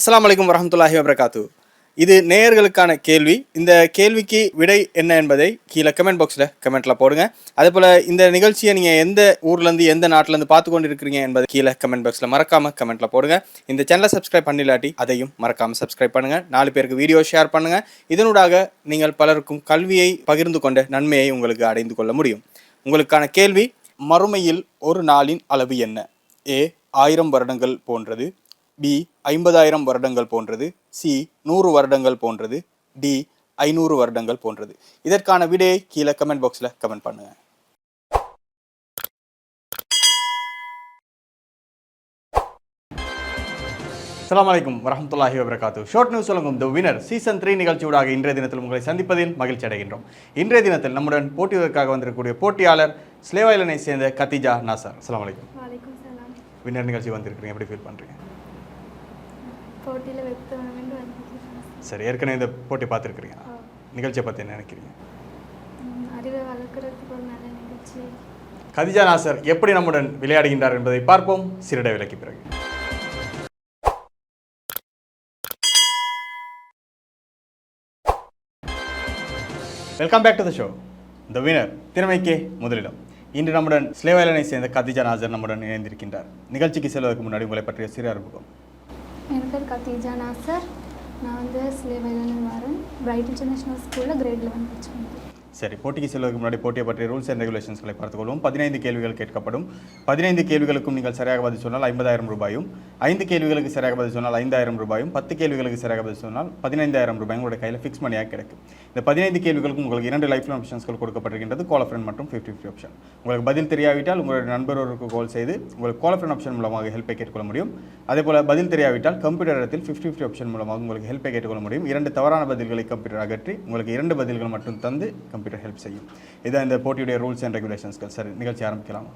அஸ்ஸலாமு அலைக்கும் வரஹ்மத்துல்லாஹி வபரகாத்து. இது நேயர்களுக்கான கேள்வி. இந்த கேள்விக்கு விடை என்ன என்பதை கீழே கமெண்ட் பாக்ஸில் கமெண்ட்டில் போடுங்க. அதே போல் இந்த நிகழ்ச்சியை நீங்கள் எந்த ஊர்லேருந்து எந்த நாட்டிலேருந்து பார்த்து கொண்டு இருக்கிறீங்க என்பதை கீழே கமெண்ட் பாக்ஸில் மறக்காமல் கமெண்ட்டில் போடுங்க. இந்த சேனலை சப்ஸ்கிரைப் பண்ணிலாட்டி அதையும் மறக்காமல் சப்ஸ்கிரைப் பண்ணுங்கள். 4 பேருக்கு வீடியோ ஷேர் பண்ணுங்கள். இதனூடாக நீங்கள் பலருக்கும் கல்வியை பகிர்ந்து கொண்ட நன்மையை உங்களுக்கு அடைந்து கொள்ள முடியும். உங்களுக்கான கேள்வி, மறுமையில் ஒரு நாளின் அளவு என்ன? ஏ 1000 வருடங்கள் போன்றது, பி 50,000 வருடங்கள் போன்றது, சி 100 வருடங்கள் போன்றது, டி 500 வருடங்கள் போன்றது. இதற்கான விடையை கீழே கமெண்ட் பாக்ஸில் கமெண்ட் பண்ணுங்க. அஸ்ஸலாமு அலைக்கும் வரஹ்மத்துல்லாஹி வபரகாத்து. ஷார்ட் நியூஸ் வழங்கும் தி வினர் சீசன் 3 நிகழ்ச்சியூடாக இன்றைய தினத்தில் உங்களை சந்திப்பதில் மகிழ்ச்சி அடைகின்றோம். இன்றைய தினத்தில் நம்முடன் போட்டியதற்காக வந்திருக்கக்கூடிய போட்டியாளர் ஸ்லேவ் ஐலண்டை சேர்ந்த கத்திஜா நாசர். அஸ்ஸலாமு அலைக்கும். வலைக்கும் சலாம். வினர் நிகழ்ச்சி வந்திருக்கிறீங்க, எப்படி ஃபீல் பண்ணுறீங்க? போட்டியில் வெற்றி வந்து சரி, ஏற்கனவே இந்த போட்டி பார்த்துருக்குறீங்க, நிகழ்ச்சியை பற்றி என்ன நினைக்கிறீங்க? அறிவை வளர்க்குறதுக்கு ஒரு நல்ல நிகழ்ச்சி. கதிஜா நாசர் எப்படி நம்முடன் விளையாடுகின்றார் என்பதை பார்ப்போம் சிறிட விலக்கி பிறகு. Welcome back to the show. The winner திறமைக்கே முதலிடம். இன்று நம்முடன் ஸ்லேவ் ஐலண்டை சேர்ந்த கதிஜா நாசர் நம்முடன் இணைந்திருக்கின்றார். நிகழ்ச்சிக்கு செல்வதற்கு முன்னாடி உங்களை பற்றிய சிறு அறிமுகம். என் பேர் கத்திஜா நாசர். நான் வந்து ஸ்லேவ் ஐலண்ட் வரேன். பிரைட் இன்டர்நேஷனல் ஸ்கூலில் கிரேட் 11 படிச்சுருக்கேன். சரி, போட்டிக்கு செல்வதற்கு முன்னாடி போட்டியை பற்றிய ரூல்ஸ் அண்ட் ரெகுலேஷன்ஸ்களை பார்த்துக்கொள்வோம். 15 கேள்விகள் கேட்கப்படும். 15 கேள்விகளுக்கும் நீங்கள் சரியாக பதில் சொன்னால் 50,000 ரூபாயும், 5 கேள்விகளுக்கு சரியாக பதில் சொன்னால் 5,000 ரூபாயும், 10 கேள்விகளுக்கு சரியாக பதில் சொன்னால் 15,000 ரூபாயும் உங்களுடைய கையில் ஃபிக்ஸ் மணியாக கிடைக்கும். இந்த 15 கேள்விகளுக்கும் உங்களுக்கு 2 லைஃப் லைன் ஆப்ஷன்ஸ்கள் கொடுக்கப்பட்டிருக்கின்றது, கால் ஆஃப் ஃப்ரெண்ட் மற்றும் 50-50 ஆப்ஷன். உங்களுக்கு பதில் தெரியாவிட்டால் உங்களுடைய நண்பர் ஒருக்கு கால் செய்து உங்களுக்கு கால் ஆஃப் ஃப்ரெண்ட் ஆப்ஷன் மூலமாக ஹெல்ப்பை கேட்டுக்கொள்ள முடியும். அதேபோல் பதில் தெரியாவிட்டால் கம்ப்யூட்டர் இடத்தில் 50-50 ஆப்ஷன் மூலமாக உங்களுக்கு ஹெல்ப்பை கேட்டுக்கொள்ள முடியும். 2 தவறான பதில்களை கம்ப்யூட்டர் அகற்றி உங்களுக்கு 2 பதில்கள் மட்டும் தந்து கம்ப்யூட்டர் ஹெல்ப் செய்யும். இதான் இந்த போட்டியுடைய ரூல்ஸ் அண்ட் ரெகுலேஷன்ஸ்கள். சரி, நிகழ்ச்சி ஆரம்பிக்கலாம்.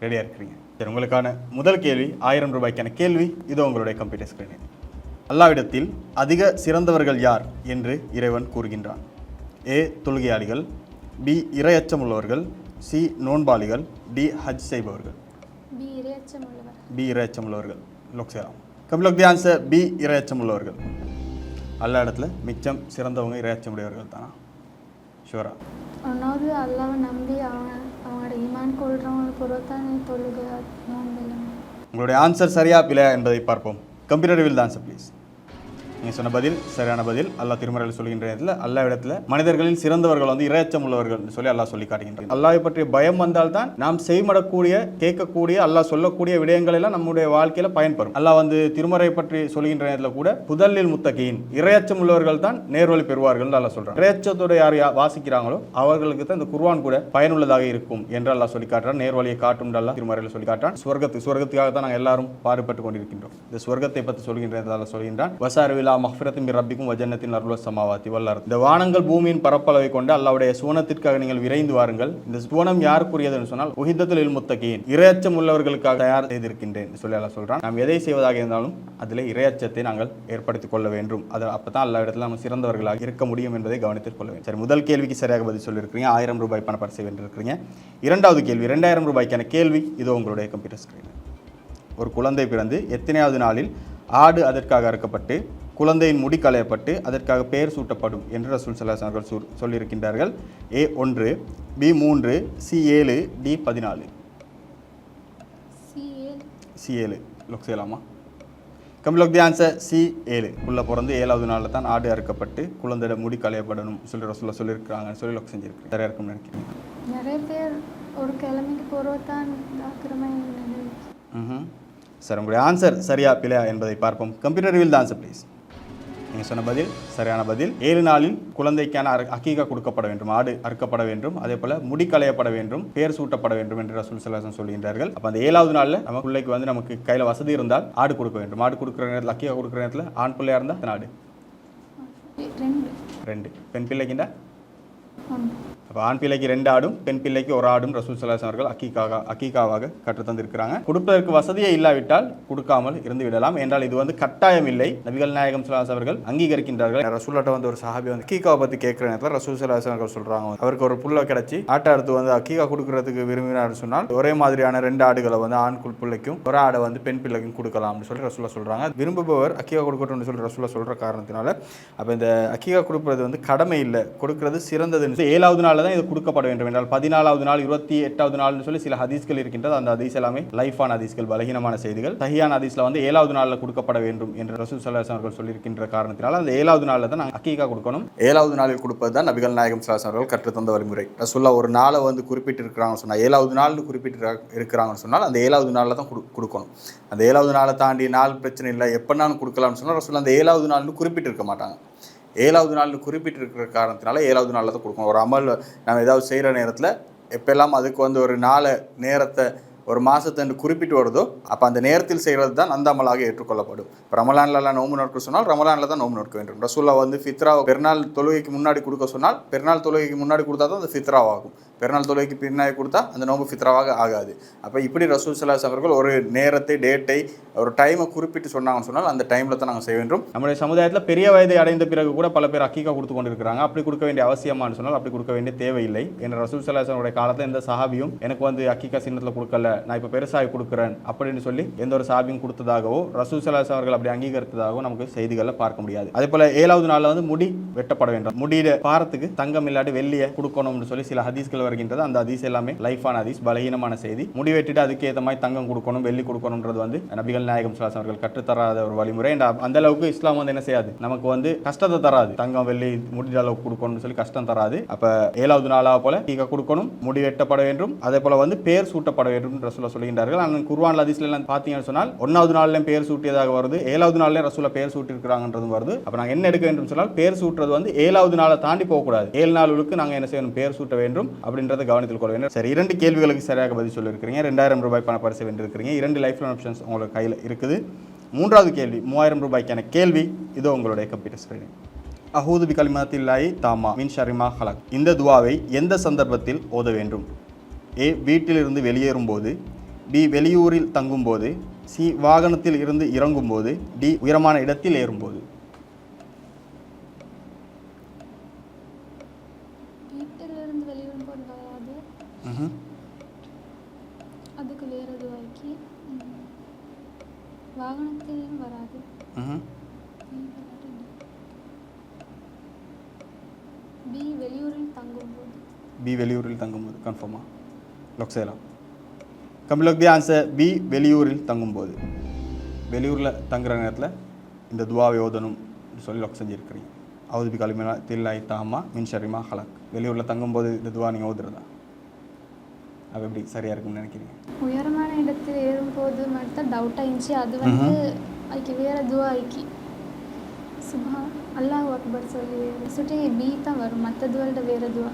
ரெடியாக இருக்கிறீங்க? சரி, உங்களுக்கான முதல் கேள்வி 1000 ரூபாய்க்கான கேள்வி. இதோ உங்களுடைய கம்ப்யூட்டர் ஸ்கிரீனில். அல்லாஹ்விடத்தில் அதிக சிறந்தவர்கள் யார் என்று இறைவன் கூறுகின்றான்? ஏ தொழுகையாளிகள், பி இறையச்சம் உள்ளவர்கள், சி நோன்பாளிகள், டி ஹஜ் செய்பவர்கள். பி இறையச்சம் உள்ளவர். பி இறையச்சம் உள்ளவர்கள். லோக்சேராம் கம்லோக் தி ஆன்சர் பி இறையச்சம் உள்ளவர்கள். அல்லா இடத்துல மிச்சம் சிறந்தவங்க இறையச்சம் உடையவர்கள் தானா? ஷூரா? ஒன்றாவது அல்லாவை நம்பி அவங்களோட ஈமான் கொள்றவங்க பொறுத்தான் தொழுக நோன்பெல்லாம். உங்களுடைய ஆன்சர் சரியா பிழையா என்பதை பார்ப்போம். Computer will answer please. நீங்கள் சொன்ன பதில் சரியான பதில். அல்லாஹ் திருமறையில் சொல்கின்ற இடத்துல அல்லாஹ் இடத்துல மனிதர்களில் சிறந்தவர்கள் வந்து இறையச்சம் உள்ளவர்கள் சொல்லி அல்லாஹ் சொல்லி காட்டுகின்றார். அல்லாஹை பற்றிய பயம் வந்தால் தான் நாம் செய்மடக்கூடிய கேட்கக்கூடிய அல்லாஹ் சொல்லக்கூடிய விடயங்கள் எல்லாம் நம்முடைய வாழ்க்கையில் பயன்பெறும். அல்லாஹ் வந்து திருமறை பற்றி சொல்கின்ற நேரத்தில் கூட புதலில் முத்தகீன், இறையச்சம் உள்ளவர்கள் தான் நேர்வழி பெறுவார்கள் அல்லாஹ் சொல்றான். இறையச்சத்தோட யார் வாசிக்கிறாங்களோ அவர்களுக்கு தான் இந்த குர்ஆன் கூட பயனுள்ளதாக இருக்கும் என்று அல்லாஹ் சொல்லி காட்டுறான். நேர்வழியை காட்டும் அல்லாஹ் திருமறையில் சொல்லி காட்டுறான். சுவர்க்கத்துக்காக தான் நாங்கள் எல்லாரும் பாடுபட்டு கொண்டிருக்கின்றோம். இந்த சுவர்க்கத்தை பற்றி சொல்கின்ற அல்லாஹ் சொல்கின்றான், வசாரவில் மஃபிரத்தும் ரப்பிக்கும் வஜன்னத்தின் அருள சமாவாத்தி வல்லார். இந்த வானங்கள் பூமியின் பரப்பளவை கொண்டு அல்லாஹ்வுடைய சுவனத்திற்காக நீங்கள் விரைந்து வாருங்கள். இந்த சுவனம் யாருக்குரியதுன்னு சொன்னால் உஹிதத்துல் லில் முத்தகீன், இறையச்சம் உள்ளவர்களுக்காக தயார் செய்திருக்கின்றேன் சொல்லி அல்லாஹ் சொல்றான். நாம் எதை செய்வதாக இருந்தாலும் அதில் இறையச்சத்தை நாங்கள் ஏற்படுத்திக் கொள்ள வேண்டும். அது அப்பதான் அல்லாஹ் இடத்துல நம்ம சிறந்தவர்களாக இருக்க முடியும் என்பதை கவனித்துக் கொள்ள வேண்டும். சரி, முதல் கேள்விக்கு சரியாக பதில் சொல்லியிருக்கிறீங்க. 1000 ரூபாய் பணப்பரிசை வென்றிருக்கிறீங்க. இரண்டாவது கேள்வி 2000 ரூபாய்க்கான கேள்வி இதோ உங்களுடைய கம்ப்யூட்டர் ஸ்கிரீன். ஒரு குழந்தை பிறந்து எத்தனையாவது நாளில் ஆடு அதற்காக அறுக்கப்பட்டு குழந்தையின் முடி களையப்பட்டு அதற்காக பெயர் சூட்டப்படும் என்று ரசூல் ஸல்லல்லாஹு அலைஹி வஸல்லம் சொல்லியிருக்கின்றார்கள்? A 1, B 3, C 7, D 14. C 7 look செய்யலாமா? கம்லோக் தி ஆன்சர் சி 7. உள்ள பிறந்து 7வது நாளில் தான் ஆடு அறுக்கப்பட்டு குழந்தையோட முடி களையப்படணும் சொல்லி ரசூல் சொல்லியிருக்கிறாங்கன்னு சொல்லி லுக் செஞ்சிருக்கு. சரியா இருக்கும்னு நினைக்கிறீங்க? நிறைய பேர் ஒரு கிழமைக்கு பொறுத்தான் ஆக்கிரமை. சார், உங்களுடைய ஆன்சர் சரியா பிழையா என்பதை பார்ப்போம். Computer will the answer please. நீங்கள் சொன்ன பதில் சரியான பதில். 7 நாளில் குழந்தைக்கான அக்கீகா கொடுக்கப்பட வேண்டும், ஆடு அறுக்கப்பட வேண்டும், அதே போல் முடி களையப்பட வேண்டும், பேர் சூட்டப்பட வேண்டும் என்று ரசூல் ஸல்லல்லாஹு அலைஹி வஸல்லம் சொல்கின்றார்கள். அப்போ அந்த 7வது நாளில் நம்ம பிள்ளைக்கு வந்து நமக்கு கையில் வசதி இருந்தால் ஆடு கொடுக்க வேண்டும். ஆடு கொடுக்குற நேரத்தில் அக்கீகா கொடுக்குற நேரத்தில் ஆண் பிள்ளையாக இருந்தால் ஆடு 2, பெண் பிள்ளைக்குண்டா அப்போ ஆண் பிள்ளைக்கு 2 ஆடும் பெண் பிள்ளைக்கு 1 ஆடும் ரசூல் ஸல்லல்லாஹு அலைஹி அவர்கள் அக்கீகாவாக கற்றுத்தந்திருக்கிறாங்க. கொடுப்பதற்கு வசதியே இல்லாவிட்டால் கொடுக்காமல் இருந்து விடலாம். என்றால் இது வந்து கட்டாயம் இல்லை. நபிகள் நாயகம் ஸல்லல்லாஹு அலைஹி அவர்கள் அங்கீகரிக்கின்றார்கள். ரசூல்லாட்ட வந்து ஒரு சஹாபி வந்து அக்கீகாவை பற்றி கேட்குற நேரத்தில் ரசூல் ஸல்லல்லாஹு அலைஹி அவர்கள் சொல்கிறாங்க, அவருக்கு ஒரு புல்லை கிடச்சி ஆட்டை அடுத்து வந்து அக்கீகா கொடுக்கறதுக்கு விரும்பினார் சொன்னால் ஒரே மாதிரியான 2 ஆடுகளை வந்து ஆண் பிள்ளைக்கும் 1 ஆடை வந்து பெண் பிள்ளைக்கும் கொடுக்கலாம்னு சொல்லி ரசூல்லா சொல்கிறாங்க. விரும்புபவர் அக்கீகா கொடுக்கட்டும்னு சொல்லி ரசூல்லா சொல்கிற காரணத்தினால அப்போ இந்த அக்கீகா கொடுப்பது வந்து கடமை இல்லை, கொடுக்கறது சிறந்ததுன்னு 7வது நாளில் தான் இது கொடுக்கப்பட வேண்டும். என்றால் 14வது நாள் 28வது நாள்னு சொல்லி சில ஹதீஸ்கள் இருக்கின்றது. அந்த ஹதீஸ் எல்லாமே லைஃபான ஹதீஸ்கள், பலகீனமான செய்திகள். சஹீஹான ஹதீஸ்ல வந்து 7வது நாளில் கொடுக்கப்பட வேண்டும் என்று ரசூல் ஸல்லல்லாஹு அலைஹி அவர்கள் சொல்லியிருக்கின்ற காரணத்தினால அந்த 7வது நாளில் தான் நாங்கள் அக்கீகா கொடுக்கணும். 7வது நாளில் கொடுப்பது தான் நபிகள் நாயகம் ஸல்லல்லாஹு அலைஹி அவர்கள் கற்றுத்தந்த வழிமுறை. ரசூல்லா ஒரு நாளை வந்து குறிப்பிட்டிருக்கிறாங்கன்னு சொன்னால் 7வது நாள்னு குறிப்பிட்டு இருக்கிறாங்கன்னு சொன்னால் அந்த 7வது நாளில் தான் கொடுக்கணும். அந்த 7வது நாளை தாண்டி நாள் பிரச்சனை இல்லை, எப்போனாலும் கொடுக்கலாம்னு சொன்னால் ரசூல்லா அந்த 7வது நாள்னு குறிப்பிட்டிருக்க மாட்டாங்க. 7வது நாள்னு குறிப்பிட்டிருக்கிற காரணத்தினால 7வது நாளில் தான் கொடுக்கணும். ஒரு அமல் நம்ம ஏதாவது செய்கிற நேரத்தில் எப்பெல்லாம் அதுக்கு வந்து ஒரு நேரத்தை ஒரு மாதத்தை குறிப்பிட்டு வருதோ அப்போ அந்த நேரத்தில் செய்கிறது தான் அந்த அமலாக ஏற்றுக்கொள்ளப்படும். இப்போ ரமலான்லாம் நோம்பு நோக்க சொன்னால் ரமலானில் தான் நோம்பு நோக்க வேண்டும். ரசூல்லா வந்து ஃபித்ரா பெருநாள் தொழுகைக்கு முன்னாடி கொடுக்க சொன்னால் பெருநாள் தொழுகைக்கு முன்னாடி கொடுத்தா தான் அந்த ஃபித்ராவாகும். பெருநாள் தொழுகைக்கு பின்னாடி கொடுத்தா அந்த நோம்பு ஃபித்ராவாக ஆகாது. அப்போ இப்படி ரசூல் ஸல்லல்லாஹு அலைஹி அவர்கள் ஒரு நேரத்தை, டேட்டை, ஒரு டைமை குறிப்பிட்டு சொன்னாங்கன்னு சொன்னால் அந்த டைமில் தான் நாங்கள் செய்ய வேண்டும். நம்முடைய சமுதாயத்தில் பெரிய வயதை அடைந்த பிறகு கூட பல பேர் அக்கீகா கொடுத்து கொண்டு இருக்கிறாங்க. அப்படி கொடுக்க வேண்டிய அவசியமானு சொன்னால் அப்படி கொடுக்க வேண்டிய தேவையில்லை. என்ற ரசூல் ஸல்லல்லாஹு அலைஹி அவருடைய காலத்தில் எந்த சஹாபியும் எனக்கு வந்து அக்கீகா சின்னத்தில் கொடுக்கல, நான் இப்போ பெருசாகி கொடுக்குறேன் அப்படின்னு சொல்லி எந்த ஒரு சஹாபியும் கொடுத்ததாகவோ ரசூல் ஸல்லல்லாஹு அலைஹி அவர்கள் அப்படி அங்கீகரித்ததாகவோ நமக்கு செய்திகளில் பார்க்க முடியாது. அதே போல 7வது நாளில் வந்து முடி வெட்டப்பட வேண்டும். முடியில பாரத்துக்கு தங்கம் இல்லாட்டி வெள்ளியை கொடுக்கணும்னு சொல்லி சில ஹதீஸ்கள் வருகின்றது. அந்த ஹதீஸ் எல்லாமே லைஃபான ஹதீஸ், பலகீனமான செய்தி. முடி வெட்டிட்டு அதுக்கு ஏற்ற மாதிரி தங்கம் கொடுக்கணும், வெள்ளி கொடுக்கணும்ன்றது வந்து நபிகள் நாயகம் ஸல்லல்லாஹு அலைஹி அவர்கள் கற்றுத்தராத ஒரு வழிமுறை. அந்த அளவுக்கு இஸ்லாம் வந்து என்ன செய்யாது, நமக்கு வந்து கஷ்டத்தை தராது. தங்கம் வெள்ளி முடிஞ்ச அளவுக்கு கொடுக்கணும்னு சொல்லி கஷ்டம் தராது. அப்ப 7வது நாளாக போல கீக கொடுக்கணும், முடி வெட்டப்பட வேண்டும். அதே போல வந்து பேர் சூட்டப்பட வேண்டும் ரசூலுல்லாஹ் சொல்கின்றார்கள். ஆனால் குர்ஆன் ஹதீஸ்ல எல்லாம் பார்த்தீங்கன்னு சொன்னால் 1வது நாள்லயும் பேர் சூட்டியதாக வருது, 7வது நாள்லயும் ரசூலுல்லாஹ் பேர் சூட்டி இருக்கிறாங்கன்றதும் வருது. அப்ப நாங்க என்ன எடுக்க வேண்டும் சொன்னால் பேர் சூட்டுறது வந்து 7வது நாளை தாண்டி போகக்கூடாது. 7 நாளுக்கு நாங்க என்ன செய்யணும், பேர் சூட்ட வேண்டும் அப்படின்றத கவனத்தில் கொள்ள வேண்டும். சரி, 2 கேள்விகளுக்கு சரியாக பதில் சொல்லியிருக்கிறீங்க. 2000 ரூபாய் பண பரிசு வென்றிருக்கிறீங்க. 2 லைஃப் லைன் ஆப்ஷன்ஸ் உங்களுக்கு கையில் இருக்குது. 3வது கேள்வி 3000 ரூபாய்க்கான கேள்வி இதோ உங்களுடைய கம்ப்யூட்டர் ஸ்கிரீனில். அஹூது பி கலிமாத்தில்லாஹி தாமா மின் ஷர்ரி மா ஹலக். இந்த துஆவை எந்த சந்தர்ப்பத்தில் ஓத வேண்டும்? ஏ, வீட்டிலிருந்து வெளியேறும் போது. பி, வெளியூரில் தங்கும் போது. சி, வாகனத்தில் இருந்து இறங்கும் போது. டி, உயரமான இடத்தில் ஏறும்போது. வீட்டிலிருந்து வெளியூர் போது வராது, அதுக்கு வேற துவாய்க்கு. வாகனத்திலும் வராது. பி, வெளியூரில் தங்கும்போது. பி, வெளியூரில் தங்கும்போது. கன்ஃபார்மா லாக் செய்யலாம். கம்ப்ளீட் தி ஆன்சர் பி, வெளியூரில் தங்கும்போது. வெளியூரில் தங்குற நேரத்தில் இந்த துவாவை ஓதணும் சொல்லி லாக் செஞ்சுருக்கிறீங்க. அவுது பி கலிமாத்தில்லாஹி தாமா மின் ஷர்ரி மா ஹலக். வெளியூரில் தங்கும்போது இந்த துவா நீங்கள் ஓதுறதா? அது எப்படி சரியாக இருக்குன்னு நினைக்கிறீங்க? உயரமான இடத்தில் ஏறும்போது மட்டும் டவுட்டாக இருந்துச்சு. அது வந்து அதுக்கு வேறு துவா ஆக்கி சுப்ஹான் அல்லாஹ் அக்பர் சொல்லி சுட்டி பி தான் வரும். மற்ற துவாவோட வேறு துவா.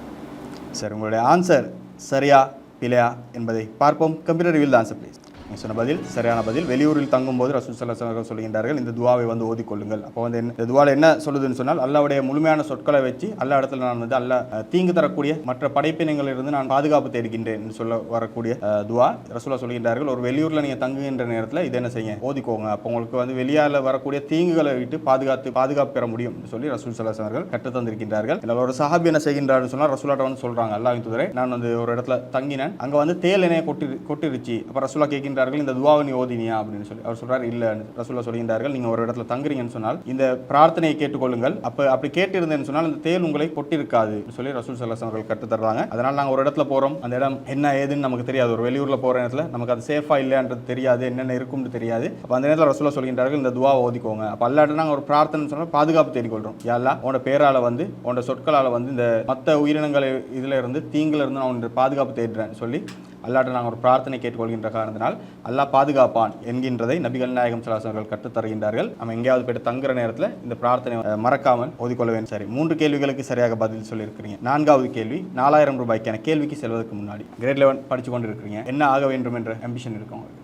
சரி, உங்களுடைய ஆன்சர் சரியா பிழையா என்பதை பார்ப்போம். Computer reveal the answer please. நீங்கள் சொன்ன பதில் சரியான பதில். வெளியூரில் தங்கும்போது ரசூல் ஸல்லல்லாஹு அலைஹி வஸல்லம் சொல்கின்றார்கள் இந்த துவாவை வந்து ஓதிக்கொள்ளுங்கள். அப்போ வந்து இந்த துவாவில் என்ன சொல்லுதுன்னு சொன்னால் அல்லாஹ்வுடைய முழுமையான சொற்களை வச்சு அல்லா இடத்துல நான் வந்து அல்லாஹ் தீங்கு தரக்கூடிய மற்ற படைப்பினங்களிலிருந்து நான் பாதுகாப்பு தேடுகின்றேன் என்று சொல்ல வரக்கூடிய துவா ரசூலுல்லாஹ் சொல்கின்றார்கள். ஒரு வெளியூரில் நீங்கள் தங்குகின்ற நேரத்தில் இதை என்ன செய்ய ஓதிக்கோங்க. அப்போ உங்களுக்கு வந்து வெளியால் வரக்கூடிய தீங்குகளை விட்டு பாதுகாப்பு பெற முடியும் சொல்லி ரசூல் ஸல்லல்லாஹு அலைஹி அவர்கள் கற்றுத்தந்திருக்கின்றார்கள். இதில் ஒரு சஹாபி என்ன செய்கின்றார்னு சொன்னால் ரசூலுல்லாஹ் வந்து சொல்கிறாங்க, அல்லாஹ்வின் தூதரே நான் வந்து ஒரு இடத்துல தங்கினேன், அங்கே வந்து தேல் எண்ணெயை கொட்டிருச்சு. அப்போ ரசூலுல்லாஹ் கேட்கின்றார்கள் இந்த துவாவை நீ ஓதினியா அப்படின்னு சொல்லி. அவர் சொல்றாரு இல்ல. ரசூலுல்லாஹ் சொல்கின்றார்கள் நீங்க ஒரு இடத்துல தங்குறீங்கன்னு சொன்னால் இந்த பிரார்த்தனையை கேட்டுக்கொள்ளுங்கள். அப்படி கேட்டிருந்தேன்னு சொன்னால் இந்த தேல் உங்களை கொட்டிருக்காது சொல்லி ரசூல் ஸல்லல்லாஹு அலைஹி அவர்கள் கற்று தர்றாங்க. அதனால நாங்கள் ஒரு இடத்துல போறோம், அந்த இடம் என்ன ஏதுன்னு நமக்கு தெரியாது. ஒரு வெளியூர்ல போற இடத்துல நமக்கு அது சேஃபா இல்லைன்றது தெரியாது, என்னென்ன இருக்கும்னு தெரியாது. அப்போ அந்த நேரத்தில் ரசூலுல்லாஹ் சொல்கின்றார்கள் இந்த துவாவை ஓதிக்கோங்க. அப்போ அல்லாஹ்ட்ட நாங்கள் ஒரு பிரார்த்தனை சொன்னால் பாதுகாப்பு தேடிக்கொள்றோம். யா அல்லாஹ் உன்னோட பேரால வந்து உன்னோட சொற்களால் வந்து இந்த மற்ற உயிரினங்களை இதுல இருந்து தீங்குல இருந்து நான் பாதுகாப்பு தேடுறேன் சொல்லி அல்லாஹ்ட்ட நாங்கள் ஒரு பிரார்த்தனை கேட்டுக்கொள்கின்ற காரணத்தினால் அல்லாஹ் பாதுகாப்பான் என்கின்றதை நபிகள் நாயகம் ஸல்லல்லாஹு அலைஹி அவர்கள் கற்றுத் தருகின்றார்கள். நம்ம எங்கேயாவது போய்ட்டு தங்குற நேரத்தில் இந்த பிரார்த்தனை மறக்காமல் ஓதிக்கொள்ள வேண்டும். சரி, 3 கேள்விகளுக்கு சரியாக பதில் சொல்லியிருக்கிறீங்க. 4வது கேள்வி 4000 ரூபாய்க்கான கேள்விக்கு செல்வதற்கு முன்னாடி கிரேட் 11 படித்து கொண்டு இருக்கிறீங்க. என்ன ஆக வேண்டும் என்ற அம்பிஷன் இருக்கு உங்களுக்கு?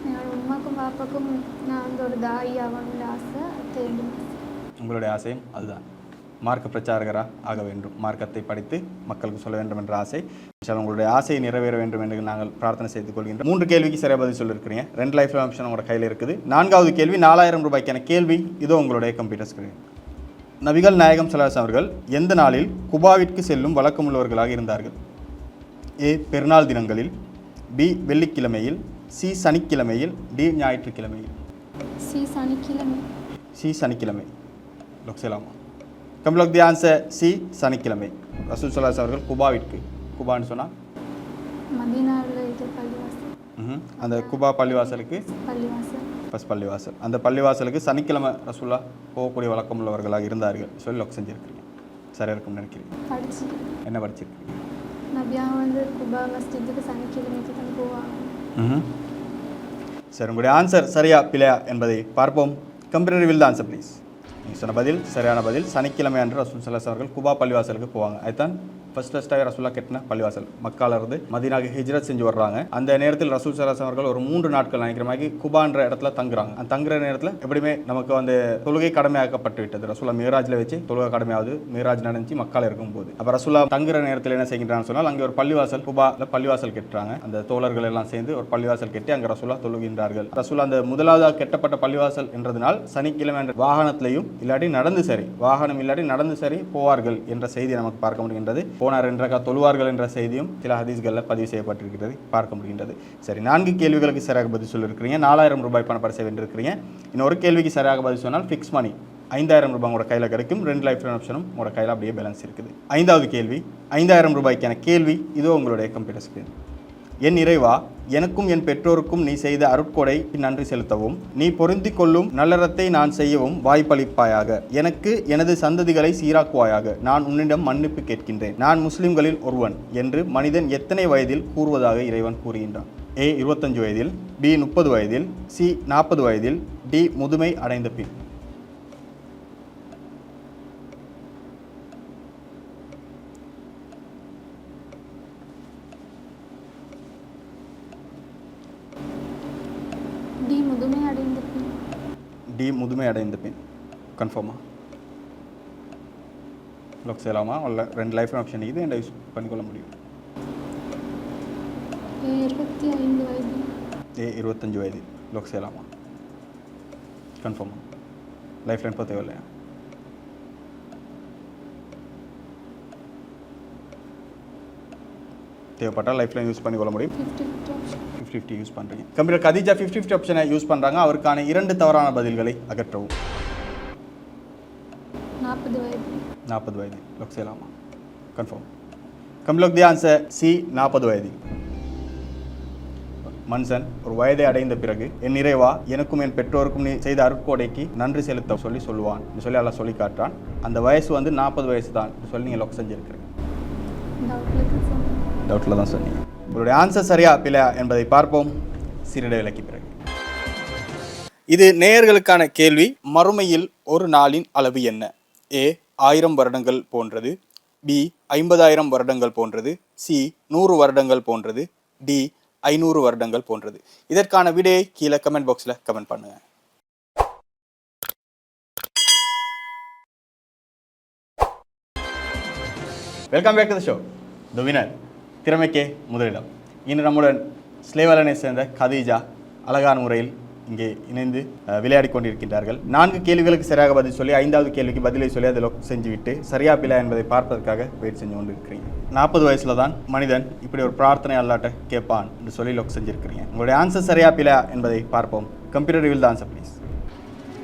என்னோட உமாக்கும் பாப்பாக்கும் நான் வந்து ஒரு தாய் ஆகணும்னு ஆசை. உங்களுடைய ஆசையும் அதுதான். மார்க்க பிரச்சாரகராக ஆக வேண்டும், மார்க்கத்தை படித்து மக்களுக்கு சொல்ல வேண்டும் என்ற ஆசை. உங்களுடைய ஆசையை நிறைவேற வேண்டும் என்று நாங்கள் பிரார்த்தனை செய்து கொள்கின்றோம். 3 கேள்விக்கு சரியாக பதில் சொல்லியிருக்கிறீங்க. 2 லைஃப் ஆப்ஷன் உங்களோட கையில் இருக்குது. 4வது கேள்வி 4000 ரூபாய்க்கான கேள்வி இதோ உங்களுடைய கம்ப்யூட்டர் ஸ்கிரீன். நபிகள் நாயகம் ஸல்லல்லாஹு அவர்கள் எந்த நாளில் குபாவிற்கு செல்லும் வழக்கமுள்ளவர்களாக இருந்தார்கள்? ஏ பெருநாள் தினங்களில், பி வெள்ளிக்கிழமையில், சி சனிக்கிழமையில், டி ஞாயிற்றுக்கிழமையில். சி சனிக்கிழமை. சி சனிக்கிழமை. லோக்சலாமா கம்ப்ளீட் தி ஆன்சர். சி சனிக்கிழமை. ரசூல் ஸல்லல்லாஹு அவர்கள் குபாவிற்கு, குபான்னு சொன்னால் மதீனாவில் இது பள்ளிவாசல். அந்த குபா பள்ளிவாசலுக்கு பள்ளிவாசல் ஃபஸ்ட் பள்ளிவாசல், அந்த பள்ளிவாசலுக்கு சனிக்கிழமை ரசூல்லா போகக்கூடிய வழக்கம் உள்ளவர்களாக இருந்தார்கள் சொல்லி லொக் செஞ்சுருக்கிறீங்க. சரியாக இருக்கும்னு நினைக்கிறீங்க. படிச்சு என்ன படிச்சிருக்கீங்க? நபியாக வந்து குபா மஸ்ஜித்துக்கு சனிக்கிழமைக்கு தான் போவாங்க. சரி, உங்களுடைய ஆன்சர் சரியா பிழையா என்பதை பார்ப்போம். Computer reveal the answer please. நீங்கள் சொன்ன பதில் சரியான பதில். சனிக்கிழமை அன்று ரசூல் ஸல்லல்லாஹு அவர்கள் குபா பள்ளிவாசலுக்கு போவாங்க. அதுதான் ஃபஸ்ட்டாக ரசூல்லா கட்டின பள்ளிவாசல். மக்காலிருந்து மதீனாக்கு ஹிஜ்ரத் செஞ்சு வர்றாங்க. அந்த நேரத்தில் ரசூல் ஸல்லல்லாஹு அவர்கள் ஒரு 3 நாட்கள் நினைக்கிற மாதிரி குபான்ற இடத்துல தங்குறாங்க. அந்த தங்குற நேரத்தில் எப்படியுமே நமக்கு வந்து தொழுகை கடமையாக்கப்பட்டு விட்டது. ரசூல்லா மீராஜில் வச்சு தொழுகை கடமையாவது மீராஜ் நடந்துச்சு மக்கால் இருக்கும்போது. அப்போ ரசூல்லா தங்குற நேரத்தில் என்ன செய்கின்றான்னு சொன்னால் அங்கே ஒரு பள்ளிவாசல் குபாவில் பள்ளிவாசல் கட்டுறாங்க. அந்த தோழர்கள் எல்லாம் சேர்ந்து ஒரு பள்ளிவாசல் கட்டி அங்கே ரசூல்லா தொழுகின்றார்கள். ரசூல்லா அந்த முதலாவதாக கட்டப்பட்ட பள்ளிவாசல் என்றதுனால் சனிக்கிழமை என்ற வாகனத்திலையும் இல்லாட்டி நடந்து சரி, வாகனம் இல்லாட்டி நடந்து சரி போவார்கள் என்ற செய்தி நமக்கு பார்க்க முடிகின்றது. போனார் என்ற தொழுவார்கள் என்ற செய்தியும் சில ஹதீஸ்களில் பதிவு செய்யப்பட்டிருக்கிறது பார்க்க முடிகின்றது. சரி, 4 கேள்விகளுக்கு சரியாக பதில் சொல்லியிருக்கிறீங்க. 4000 ரூபாய் பணப்பரிசை வென்றிருக்கிறீங்க. இன்னொரு கேள்விக்கு சரியாக பதில் சொன்னால் ஃபிக்ஸ் மணி 5000 ரூபாய் உங்களோட கையில் கிடைக்கும். 2 லைஃப் ஆப்ஷனும் உங்களோட கையில் அப்படியே பேலன்ஸ் இருக்குது. 5வது கேள்வி 5000 ரூபாய்க்கான கேள்வி இதோ உங்களுடைய கம்ப்யூட்டர் ஸ்கிரீன். என் இறைவா, எனக்கும் என் பெற்றோருக்கும் நீ செய்த அருட்கொடை நன்றி செலுத்தவும், நீ பொருந்திக் கொள்ளும் நல்லறத்தை நான் செய்யவும் வாய்ப்பளிப்பாயாக. எனக்கு எனது சந்ததிகளை சீராக்குவாயாக. நான் உன்னிடம் மன்னிப்பு கேட்கின்றேன். நான் முஸ்லிம்களில் ஒருவன் என்று மனிதன் எத்தனை வயதில் கூறுவதாக இறைவன் கூறுகின்றான்? ஏ 25 வயதில், பி 30 வயதில், சி 40 வயதில், டி முதுமை அடைந்த பின். டி முதுமை அடைந்த பின். கன்ஃபார்மா? லாக் செய்யலாமா? இல்லை 2 லைஃப் ஆப்ஷன் இது என்ன யூஸ் பண்ணிக்கொள்ள முடியும்? ஏ 25 வயது. லாக் செய்யலாமா? கன்ஃபார்மா? லைஃப் லைன் இப்போ தேவையில்லையா? தேவைப்பட்டால் லைஃப் லைன் யூஸ் பண்ணிக்கொள்ள முடியும். 50-50 யூஸ் பண்ணுறீங்க. கம்ப்யூட்டர் கதீஜா 50-50 ஆப்ஷனை யூஸ் பண்ணுறாங்க. அவருக்கான 2 தவறான பதில்களை அகற்றவும். 40 வயது. லாக் செய்யலாமா? கன்ஃபார்ம். கம்ப்ளீட் தி ஆன்சர். சி 40 வயது. மனுஷன் ஒரு வயதை அடைந்த பிறகு என் இறைவா, எனக்கும் என் பெற்றோருக்கும் நீ செய்த அருட்கொடைக்கு நன்றி செலுத்த சொல்லுவான் சொல்லி எல்லாம் சொல்லி காட்டுறான். அந்த வயசு வந்து 40 வயசு தான் சொல்லி நீங்கள் லாக் செஞ்சுருக்கிறீங்க. டவுட்டில் தான் சொன்னீங்க. உங்களுடைய ஆன்சர் சரியா பிழையா என்பதை பார்ப்போம் சிறிட விலைக்கு பிறகு. இது நேயர்களுக்கான கேள்வி. மறுமையில் ஒரு நாளின் அளவு என்ன? ஏ 1000 வருடங்கள் போன்றது, பி 50,000 வருடங்கள் போன்றது, சி 100 வருடங்கள் போன்றது, டி 500 வருடங்கள் போன்றது. இதற்கான விடையை கீழே கமெண்ட் பாக்ஸில் கமெண்ட் பண்ணுங்க. Welcome back to the show. The winner திறமைக்கே முதலிடம். இன்று நம்முடன் ஸ்லேவலனை சேர்ந்த கதீஜா அழகான முறையில் இங்கே இணைந்து விளையாடி கொண்டிருக்கின்றார்கள். 4 கேள்விகளுக்கு சரியாக பதில் சொல்லி 5வது கேள்விக்கு பதிலை சொல்லி அதில் செஞ்சுவிட்டு சரியா பிழை என்பதை பார்ப்பதற்காக வெயிட் செஞ்சு கொண்டு இருக்கிறீங்க. 40 வயசில் தான் மனிதன் இப்படி ஒரு பிரார்த்தனை அல்லாட்ட கேட்பான் என்று சொல்லி லொக் செஞ்சுருக்கிறீங்க. உங்களுடைய ஆன்சர் சரியா பிழை என்பதை பார்ப்போம். Computer reveal the answer please.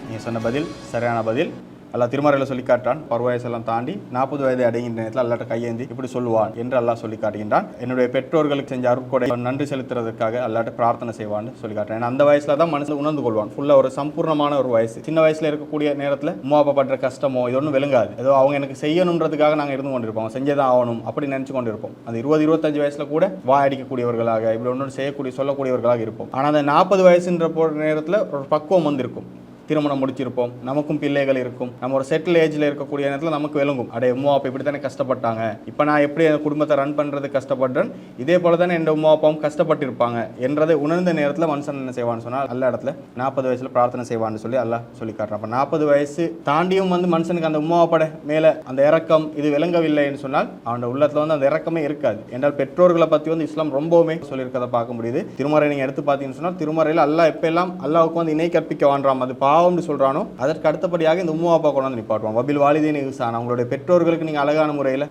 நீங்கள் சொன்ன பதில் சரியான பதில். அல்லாஹ் திருமறையில் சொல்லி காட்டுறான். பருவயசெல்லாம் தாண்டி 40 வயதை அடைகின்ற நேரத்தில் அல்லாட்ட கையேந்தி இப்படி சொல்லுவான் என்று அல்லாஹ் சொல்லி காட்டுகின்றான். என்னுடைய பெற்றோர்களுக்கு செஞ்ச அருட்கொடை நன்றி செலுத்துறதுக்காக அல்லாட்ட பிரார்த்தனை செய்வான்னு சொல்லி காட்டுறேன். அந்த வயசுல தான் மனசில் உணர்ந்து கொள்வான். ஃபுல்லாக ஒரு சம்பூர்ணமான ஒரு வயசு. சின்ன வயசுல இருக்கக்கூடிய நேரத்தில் அம்மா அப்பா படுற கஷ்டமோ இது ஒன்றும் விளங்காது. ஏதோ அவங்க எனக்கு செய்யணுன்றதுக்காக நாங்கள் இருந்து கொண்டிருப்போம், செஞ்சதான் ஆகணும் அப்படி நினச்சி கொண்டு இருப்போம். அந்த 20-25 வயசுல கூட வாயடிக்கக்கூடியவர்களாக இப்படி ஒன்று செய்யக்கூடிய சொல்லக்கூடியவர்களாக இருப்போம். ஆனால் அந்த 40 வயசுன்ற நேரத்தில் ஒரு பக்குவம் வந்திருக்கும். திருமணம் முடிச்சிருப்போம், நமக்கும் பிள்ளைகள் இருக்கும், நம்ம ஒரு செட்டில் ஏஜில் இருக்கக்கூடிய நேரத்தில் நமக்கு விளங்கும், அடே உமா அப்பா இப்படி தானே கஷ்டப்பட்டாங்க, இப்போ நான் எப்படி என் குடும்பத்தை ரன் பண்ணுறது கஷ்டப்படுறேன், இதே போல தானே என் உமா அப்பாவும் கஷ்டப்பட்டிருப்பாங்க என்றதை உணர்ந்த நேரத்தில் மனுஷன் என்ன செய்வான்னு சொன்னால் அல்ல இடத்துல 40 வயசில் பிரார்த்தனை செய்வான்னு சொல்லி அல்லாஹ் சொல்லி காட்டுறான். அப்போ 40 வயசு தாண்டியும் மனுஷனுக்கு அந்த உமா அப்பாட மேலே அந்த இறக்கம் இது விளங்கவில்லைன்னு சொன்னால் அவனோட உள்ளத்தில் அந்த இறக்கமே இருக்காது. என்றால் பெற்றோர்களை பற்றி இஸ்லாம் ரொம்பவுமே சொல்லியிருக்கதை பார்க்க முடியுது. திருமறை நீங்கள் எடுத்து பார்த்தீங்கன்னு சொன்னால் திருமறையில் அல்லாஹ் எப்பெல்லாம் அல்லாஹ்வுக்கு இணை கற்பிக்க வான்றாம், அது பாவம்னு சொல்கிறானோ அதற்கு அடுத்தபடியாக இந்த உம்மா அப்பா கொண்டு நிப்பாட்டுவான். வபில் வாலிதீன் இஹ்சானா, அவங்களுடைய பெற்றோர்களுக்கு நீங்கள் அழகான முறையில்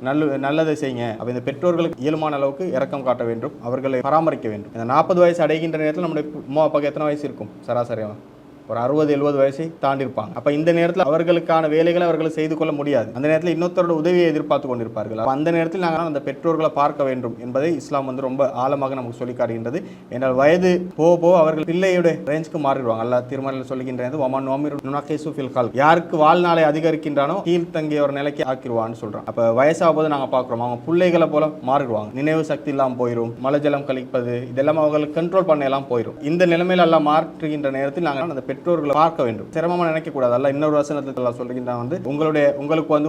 நல்லதை செய்யுங்க. அப்போ இந்த பெற்றோர்களுக்கு இயல்பான அளவுக்கு இரக்கம் காட்ட வேண்டும், அவர்களை பராமரிக்க வேண்டும். இந்த 40 வயசு அடைகின்ற நேரத்தில் நம்முடைய உம்மா அப்பாவுக்கு எத்தனை வயசு இருக்கும்? சராசரியாக ஒரு 60-70 வயசை தாண்டிருப்பாங்க. அப்போ இந்த நேரத்தில் அவர்களுக்கான வேலைகளை அவர்கள் செய்து கொள்ள முடியாது. அந்த நேரத்தில் இன்னொருத்தரோட உதவியை எதிர்பார்த்து கொண்டிருப்பார்கள். அந்த நேரத்தில் நாங்கள் அந்த பெற்றோர்களை பார்க்க வேண்டும் என்பதை இஸ்லாம் ரொம்ப ஆழமாக நமக்கு சொல்லி காட்டுகின்றது. என்றால் வயது போக அவர்கள் பிள்ளையுடைய ரேஞ்சுக்கு மாறிடுவாங்க. அல்லாஹ் திருமறையில் சொல்லுகின்றது, ஒமன் நோமிர் நுனகைசு ஃபில் கல்ப், யாருக்கு வாழ்நாளை அதிகரிக்கின்றானோ கீழ்த்தங்கிய ஒரு நிலைக்கு ஆக்கிடுவான்னு சொல்கிறோம். அப்போ வயசாகும் போது நாங்கள் பார்க்குறோம் அவங்க பிள்ளைகளை போல மாறிடுவாங்க. நினைவு சக்தி இல்லாமல் போயிடும், மலஜலம் கழிப்பது இதெல்லாம் அவங்களுக்கு கண்ட்ரோல் பண்ண எல்லாம் போயிடும். இந்த நிலைமையில் எல்லாம் மாற்றுகின்ற நேரத்தில் நாங்கள் அந்த பெற்றோர்களை பார்க்க வேண்டும், சிரமமாக நினைக்கக்கூடாது. அல்ல இன்னொரு வசனத்தில் சொல்லுகின்றான், உங்களுக்கு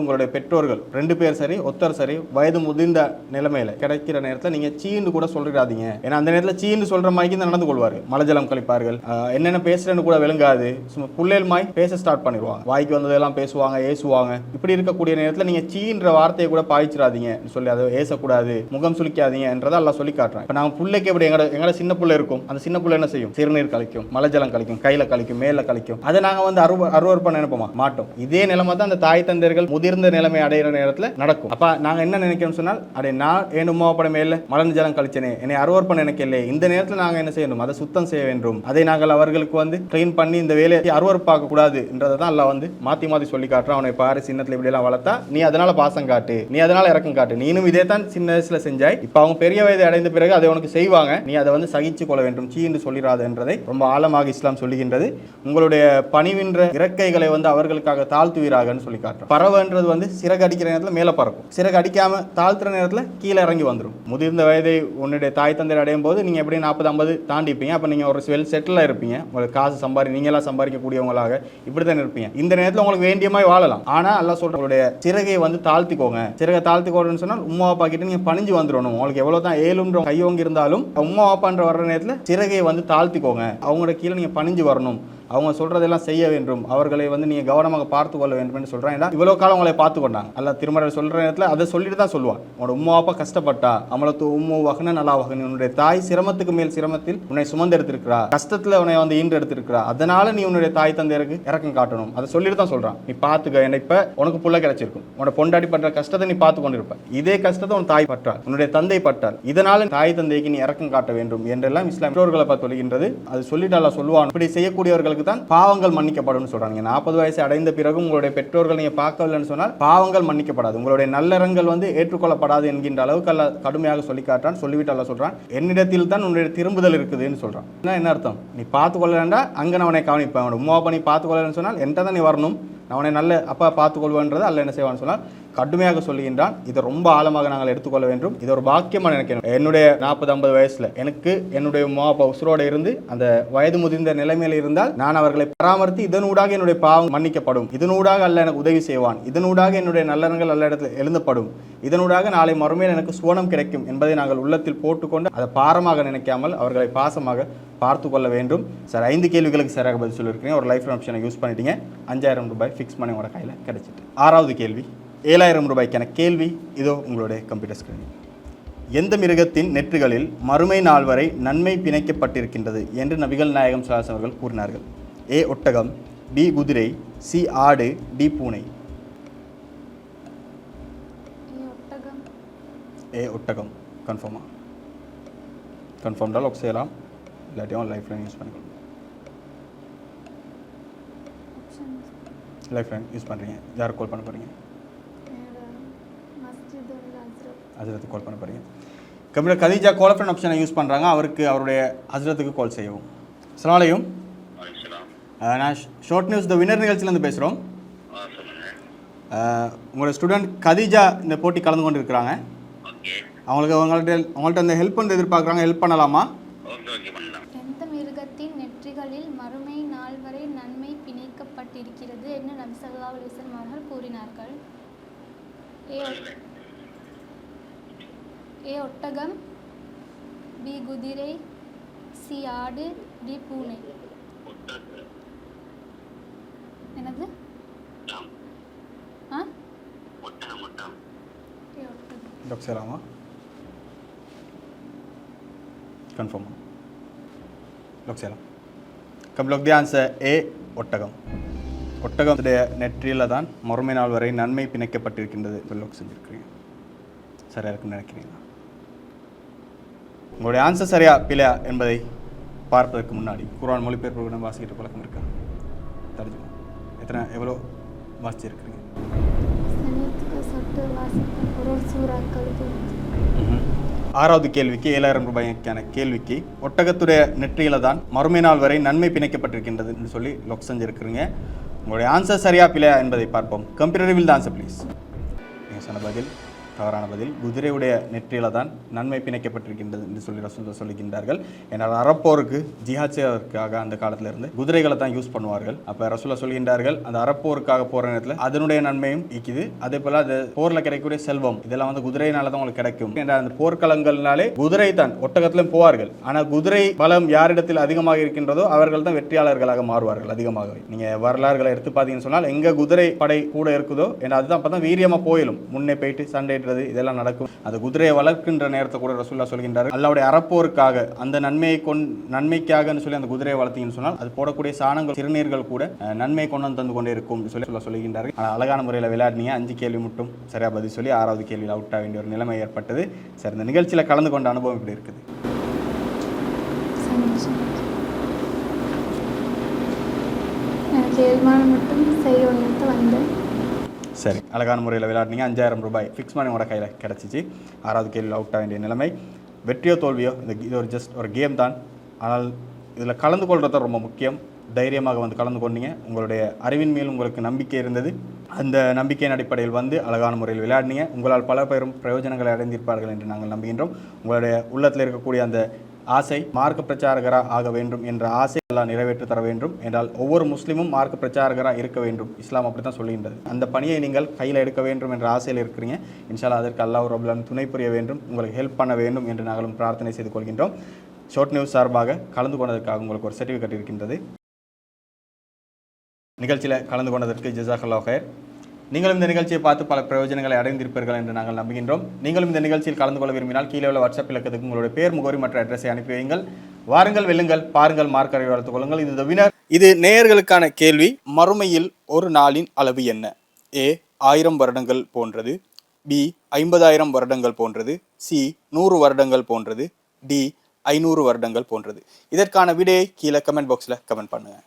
உங்களுடைய பெற்றோர்கள் 2 பேர் சரி ஒருத்தர் சரி வயது முதிர்ந்த நிலைமையில கிடைக்கிற நேரத்தில் நீங்க சீன்னு கூட சொல்லிடாதீங்க. ஏன்னா அந்த நேரத்தில் சீன்னு சொல்ற மாதிரி தான் நடந்து கொள்வார்கள், மலஜலம் கழிப்பார்கள், என்னென்ன பேசுறேன்னு கூட விளங்காது, சும்மா புள்ளேல் மாய் பேச ஸ்டார்ட் பண்ணிடுவாங்க, வாய்க்கு வந்ததெல்லாம் பேசுவாங்க, ஏசுவாங்க. இப்படி இருக்கக்கூடிய நேரத்தில் நீங்க சீன்ற வார்த்தையை கூட பாய்ச்சிடாதீங்க சொல்லி அதை ஏசக்கூடாது, முகம் சுளிக்காதீங்க என்றதை எல்லாம் சொல்லி காட்டுறேன். இப்போ நாங்கள் பிள்ளைக்கு எப்படி எங்களோட சின்ன பிள்ளை இருக்கும், அந்த சின்ன பிள்ளை என்ன செய்யும்? சிறுநீர் கழிக்கும், மலஜலம் கழிக்கும், கையில கழிக்கும், மேல கழிக்கும். அதை நாங்கள் அருவருப்பா நினைப்போமா? மாட்டோம். இதே நிலைமை தான் அந்த தாய் தந்தையர்கள் முதிர்ந்த நிலைமை அடைகிற நேரத்தில் நடக்கும். அப்ப நாங்க என்ன நினைக்கிறோம் சொன்னால், அடே நான் என் உமாப்பட மேல மலர்ந்து ஜலம் கழிச்சனே, என்னை அருவருப்பா நினைக்கல, இந்த நேரத்தில் நாங்கள் என்ன செய்யணும்? அதை சுத்தம் செய்ய வேண்டும். அதை நாங்கள் அவர்களுக்கு க்ளீன் பண்ணி இந்த வேலையை அருவருப்பாக்க கூடாது என்றதை தான் எல்லாம் மாத்தி மாத்தி சொல்லி காட்டுறான். அவனை பாரு, சின்னத்துல இப்படி எல்லாம் வளர்த்தா நீ அதனால பாசம் காட்டு, நீ அதனால இறக்கம் காட்டு, நீனும் இதே தான் சின்ன வயசுல செஞ்சாய், இப்ப அவங்க பெரிய வயது அடைந்த பிறகு அதை உனக்கு செய்வாங்க, நீ அதை சகிச்சு கொள்ள வேண்டும், சீ என்று சொல்லிடாது என்றதை ரொம்ப ஆழமாக இஸ்லாம் சொல்லுகின்றது. உங்களுடைய பணிவின்ற இறக்கைகளை அவர்களுக்காக தாழ்த்துவீராகன்னு சொல்லி காட்டுறோம். பறவைன்றது சிறகு அடிக்கிற நேரத்தில் மேலே பறக்கும், சிறகு அடிக்காம தாழ்த்துற நேரத்தில் கீழே இறங்கி வந்துடும். முதிர்ந்த வயதை உன்னுடைய தாய் தந்தை அடையும் போது நீங்க எப்படி 40-50 தாண்டிப்பீங்க. அப்போ நீங்க ஒரு வெல் செட்டில் இருப்பீங்க, உங்களுக்கு காசு நீங்களாம் சம்பாதிக்கக்கூடியவங்களாக இப்படி தான் இருப்பீங்க. இந்த நேரத்தில் உங்களுக்கு வேண்டிய மாதிரி வாழலாம். ஆனா அல்லாஹ் சொல்ற உங்களுடைய சிறகை தாழ்த்திக்கோங்க. சிறகை தாழ்த்திக்கோன்னு சொன்னால் உம்மா அப்பா கிட்ட நீங்க பணிஞ்சு வந்துடணும். உங்களுக்கு எவ்வளவுதான் ஏழுன்ற கையோங்கி இருந்தாலும் உம்மா அப்பான்ற வர்ற நேரத்தில் சிறகை தாழ்த்திக்கோங்க, அவங்களோட கீழே நீங்க பணிஞ்சு வரணும், அவங்க சொல்றதெல்லாம் செய்ய வேண்டும், அவர்களை நீங்க கவனமாக பார்த்து கொள்ள வேண்டும் என்று சொல்றான். ஏன்னா இவ்வளவு காலம் உங்களை பார்த்து கொண்டாங்க. அல்லாஹ் திருமறை சொல்ற நேரத்தில் அதை சொல்லிட்டு தான் சொல்லுவான். உன்னோட உம்மா அப்பா கஷ்டப்பட்டா அமலத்து உம்மு வகன நல்லா வகன, உன்னுடைய தாய் சிரமத்துக்கு மேல் சிரமத்தில் உன்னை சுமந்து எடுத்திருக்கிறா, கஷ்டத்துல உன்னை ஈண்டு எடுத்திருக்கிறா, அதனால நீ உன்னுடைய தாய் தந்தையருக்கு இறக்கம் காட்டணும். அதை சொல்லிட்டு தான் சொல்றான். நீ பார்த்துக்க, என்ன இப்ப உனக்கு புள்ள கிடைச்சிருக்கும், உன்னோட பொண்டாடி பண்ற கஷ்டத்தை நீ பார்த்து கொண்டிருப்ப, இதே கஷ்டத்தை உன் தாய் பற்றார், உன்னுடைய தந்தை பற்றார், இதனால தாய் தந்தைக்கு நீ இறக்கம் காட்ட வேண்டும் என்றெல்லாம் இஸ்லாம் பெற்றோர்களை பார்த்து சொல்லுகின்றது. அது சொல்லிட்டு அல்லாஹ் சொல்லுவான், இப்படி செய்யக்கூடியவர்களுக்கு தான் பாவங்கள் மன்னிக்கப்படும் சொல்றாங்க. 40 வயசு அடைந்த பிறகு உங்களுடைய பெற்றோர்கள் நீங்க பார்க்கவில்லைன்னு சொன்னால் பாவங்கள் மன்னிக்கப்படாது, உங்களுடைய நல்லறங்கள் ஏற்றுக்கொள்ளப்படாது என்கின்ற அளவுக்கு அல்லாஹ் கடுமையாக சொல்லி காட்டான். சொல்லிவிட்டு அல்லாஹ் சொல்றான், என்னிடத்தில் தான் உன்னுடைய திரும்புதல் இருக்குதுன்னு சொல்றான். என்ன அர்த்தம்? நீ பார்த்து கொள்ளலண்டா அங்க நான் அவனை கவனிப்பேன், உம்மா அப்பா நீ பார்த்து கொள்ளலன்னு சொன்னால் என்கிட்ட தான் நீ வரணும், நான் அவனை நல்ல அப்பா பார்த்துக்கொள்வேன்றது அல்ல என்ன செய்வான்னு சொன்னால் கடுமையாக சொல்லுகின்றான். இதை ரொம்ப ஆழமாக நாங்கள் எடுத்துக்கொள்ள வேண்டும். இது ஒரு பாக்கியமாக நினைக்கிறேன். என்னுடைய 40-50 வயசுல எனக்கு என்னுடைய உம்மா அப்பா உசுரோட இருந்து அந்த வயது முதிர்ந்த நிலைமையில் இருந்தால் நான் அவர்களை பராமரித்து இதனூடாக என்னுடைய பாவம் மன்னிக்கப்படும், இதனூடாக அல்ல எனக்கு உதவி செய்வான், இதனூடாக என்னுடைய நல்லறங்கள் அல்ல இடத்துல எழுந்தப்படும், இதனூடாக நாளை மறுமையில் எனக்கு சுவனம் கிடைக்கும் என்பதை நாங்கள் உள்ளத்தில் போட்டுக்கொண்டு அதை பாரமாக நினைக்காமல் அவர்களை பாசமாக பார்த்து கொள்ள வேண்டும். சார் 5 கேள்விகளுக்கு சரியாக பதில் சொல்லியிருக்கேன். ஒரு லைஃப் ஆப்ஷனை யூஸ் பண்ணிட்டீங்க, 5000 ரூபாய் ஃபிக்ஸ் பண்ணி உங்களோட கையில் கிடைச்சிட்டு. 6வது கேள்வி 7000 ரூபாய்க்கான கேள்வி இதோ உங்களுடைய கம்ப்யூட்டர் ஸ்கிரீனில். எந்த மிருகத்தின் நெற்றுகளில் மறுமை நாள் வரை நன்மை பிணைக்கப்பட்டிருக்கின்றது என்று நபிகள் நாயகம் ஸல்லல்லாஹு அலைஹி வஸல்லம் அவர்கள் கூறினார்கள்? ஏ ஒட்டகம், பி குதிரை, சி ஆடு, டி பூனை. ஏ ஒட்டகம். கன்ஃபார்மா? கன்ஃபார்ம்டா லாக் செய்யலாம், இல்லாட்டியும் லைஃப் லைன் யூஸ் பண்ணிக்கலாம். லைஃப் லைன் யூஸ் பண்ணுறீங்க, யாருக்கு கால் பண்ண போகிறீங்க? ஹஜ்ரத்துக்கு கால் பண்ண போகிறீங்க. கம்ப்யூட்டர் கதீஜா கால் ஃப்ரெண்ட் ஆப்ஷனை யூஸ் பண்ணுறாங்க, அவருக்கு அவருடைய ஹஜ்ரத்துக்கு கால் செய்யவும். அஸ்ஸலாமு அலைக்கும். நான் ஷார்ட் நியூஸ் த வின்னர் நிகழ்ச்சியிலேருந்து பேசுகிறோம். உங்களோட ஸ்டூடெண்ட் கதீஜா இந்த போட்டி கலந்து கொண்டு இருக்கிறாங்க. உங்கள்கிட்ட அந்த ஹெல்ப் பண்ண எதிர்பார்க்குறாங்க, ஹெல்ப் பண்ணலாமா? எந்த மிருகத்தின் நெற்றிகளில் மறுமை நாள் வரை நன்மை பிணைக்க விதிக்கப்பட்டிருக்கிறது என்று நபி ஸல்லல்லாஹு அலைஹி வஸல்லம் அவர்கள் கூறினார்கள்? ஏ ஒட்டகம், பி குதிரை, சி ஆடு, டி பூனை. என்னது? ஆ ஏ ஒட்டகம். டாக்டர் சலாமா கன்ஃபார்மா டாக்டர் சலாம் come Lok the answer A ஒட்டகம். ஒட்டகத்துடைய நெற்றியில் தான் மறுமை நாள் வரை நன்மை பிணைக்கப்பட்டிருக்கின்றது லோக் செஞ்சுருக்கிறீங்க. சரியா இருக்குன்னு நினைக்கிறீங்களா? உங்களுடைய ஆன்சர் சரியா பிழையா என்பதை பார்ப்பதற்கு முன்னாடி குர்ஆன் மொழிபெயர்ப்பு வாசிக்கிற பழக்கம் இருக்கா? தெரிஞ்சுக்கணும். எவ்வளோ வாசிச்சிருக்கிறீங்க? சனியத்துக்கு சொட்டு வாசிப்பேன். ஒரு சூறாக்கள் பொறுத்து. ஆறாவது கேள்விக்கு 7000 ரூபாய்க்கான கேள்விக்கு ஒட்டகத்துடைய நெற்றியில தான் மறுமை நாள் வரை நன்மை பிணைக்கப்பட்டிருக்கின்றது என்று சொல்லி லொக் செஞ்சிருக்கிறீங்க. உங்களுடைய ஆன்சர் சரியா பிழையா என்பதை பார்ப்போம். Computer will the answer please. நீங்கள் சொன்ன பதில் தவறான பதில். குதிரையுடைய நெற்றியில தான் நன்மை பிணைக்கப்பட்டிருக்கின்றது என்று சொல்லி ரசூலுல்லாஹ் சொல்லுகின்றார்கள். ஏன்னால் அறப்போருக்கு ஜிஹாத் செய்வதற்காக அந்த காலத்துல இருந்து குதிரைகளை தான் யூஸ் பண்ணுவார்கள். அப்போ ரசூலுல்லாஹ் சொல்கின்றார்கள் அந்த அறப்போருக்காக போகிற நேரத்தில் அதனுடைய நன்மையும் இருக்குது. அதே போல் அது போரில் கிடைக்கக்கூடிய செல்வம் இதெல்லாம் வந்து குதிரையினால தான் உங்களுக்கு கிடைக்கும். ஏன்னா அந்த போர்க்களங்கள்னாலே குதிரை தான் ஒட்டகத்திலும் போவார்கள். ஆனால் குதிரை பலம் யாரிடத்தில் அதிகமாக இருக்கின்றதோ அவர்கள் தான் வெற்றியாளர்களாக மாறுவார்கள் அதிகமாகவே. நீங்கள் வரலாறுகளை எடுத்து பார்த்தீங்கன்னு சொன்னால் எங்கே குதிரை படை கூட இருக்குதோ ஏன்னா அதுதான் அப்போ தான் வீரியமாக போயிடும். முன்னே போயிட்டு சண்டை இதெல்லாம் நடக்கும். அது குதிரையை வளர்க்கின்ற நேரத்தை கூட ரசூலுல்லாஹ் சொல்கின்றார் அல்லாஹ்வுடைய அறப்போருக்காக அந்த நன்மைக்காக சொல்லி அந்த குதிரையை வளர்த்தீங்கன்னு சொன்னால் அது போடக்கூடிய சாணங்கள் சிறுநீர்கள் கூட நன்மை கொண்டு தந்து கொண்டே இருக்கும் சொல்லி சொல்லுகின்றார். ஆனால் அழகான முறையில் விளையாடினீங்க. 5 கேள்வி மட்டும் சரியா பதில் சொல்லி 6வது கேள்வியில் அவுட் ஆக வேண்டிய ஒரு நிலைமை ஏற்பட்டது. சரி, இந்த நிகழ்ச்சியில் கலந்து கொண்ட அனுபவம் எப்படி இருக்குது? எனக்கு ஏழ்மானம் மட்டும் செய்யணும்னு வந்தேன். சரி, அழகான முறையில் விளையாடினீங்க. 5000 ரூபாய் ஃபிக்ஸ் பண்ணி உங்களோட கையில் கிடச்சிச்சு. 6வது கேள்வியில் அவுட் ஆக வேண்டிய நிலைமை. வெற்றியோ தோல்வியோ இது ஒரு ஜஸ்ட் ஒரு கேம் தான். ஆனால் இதில் கலந்து கொள்வது ரொம்ப முக்கியம். தைரியமாக வந்து கலந்து கொண்டீங்க. உங்களுடைய அறிவின் மேல் உங்களுக்கு நம்பிக்கை இருந்தது. அந்த நம்பிக்கையின் அடிப்படையில் வந்து அழகான முறையில் விளையாடினீங்க. உங்களால் பல பேரும் பிரயோஜனங்களை அடைந்திருப்பார்கள் என்று நாங்கள் நம்புகின்றோம். உங்களுடைய உள்ளத்தில் இருக்கக்கூடிய அந்த ஆசை மார்க்க பிரச்சாரகராக ஆக வேண்டும் என்ற ஆசை எல்லாம் நிறைவேற்றி தர வேண்டும் என்றால் ஒவ்வொரு முஸ்லீமும் மார்க்க பிரச்சாரகராக இருக்க வேண்டும். இஸ்லாம் அப்படி தான் சொல்லுகின்றது. அந்த பணியை நீங்கள் கையில் எடுக்க வேண்டும் என்ற ஆசையில் இருக்கிறீங்க. இன்ஷால்லா அதற்கு அல்லாஹ் ரப்பல் ஆலமீன் துணை புரிய வேண்டும், உங்களுக்கு ஹெல்ப் பண்ண வேண்டும் என்று நாங்களும் பிரார்த்தனை செய்து கொள்கின்றோம். ஷார்ட் நியூஸ் சார்பாக கலந்து கொண்டதற்காக உங்களுக்கு ஒரு சர்டிஃபிகேட் இருக்கின்றது. நிகழ்ச்சியில் கலந்து கொண்டதற்கு ஜஸாக்கல்லாஹு ஹைர். நீங்களும் இந்த நிகழ்ச்சியை பார்த்து பல பிரயோஜனங்களை அடைந்திருப்பீர்கள் என்று நாங்கள் நம்புகின்றோம். நீங்களும் இந்த நிகழ்ச்சியில் கலந்து கொள்ள விரும்பினால் கீழே உள்ள வாட்ஸ்அப் இலக்கத்துக்கு உங்களுடைய பேர், முகவரி மற்றும் அட்ரஸை அனுப்பி வையுங்கள். வாருங்கள், வெல்லுங்கள், பாருங்கள், மார்க் அறிவு வளர்த்துக் கொள்ளுங்கள். இது தி வினர். இது நேயர்களுக்கான கேள்வி. மறுமையில் ஒரு நாளின் அளவு என்ன? ஏ 1000 வருடங்கள் போன்றது, பி 50,000 வருடங்கள் போன்றது, சி 100 வருடங்கள் போன்றது, டி 500 வருடங்கள் போன்றது. இதற்கான விடையை கீழே கமெண்ட் பாக்ஸில் கமெண்ட் பண்ணுங்கள்.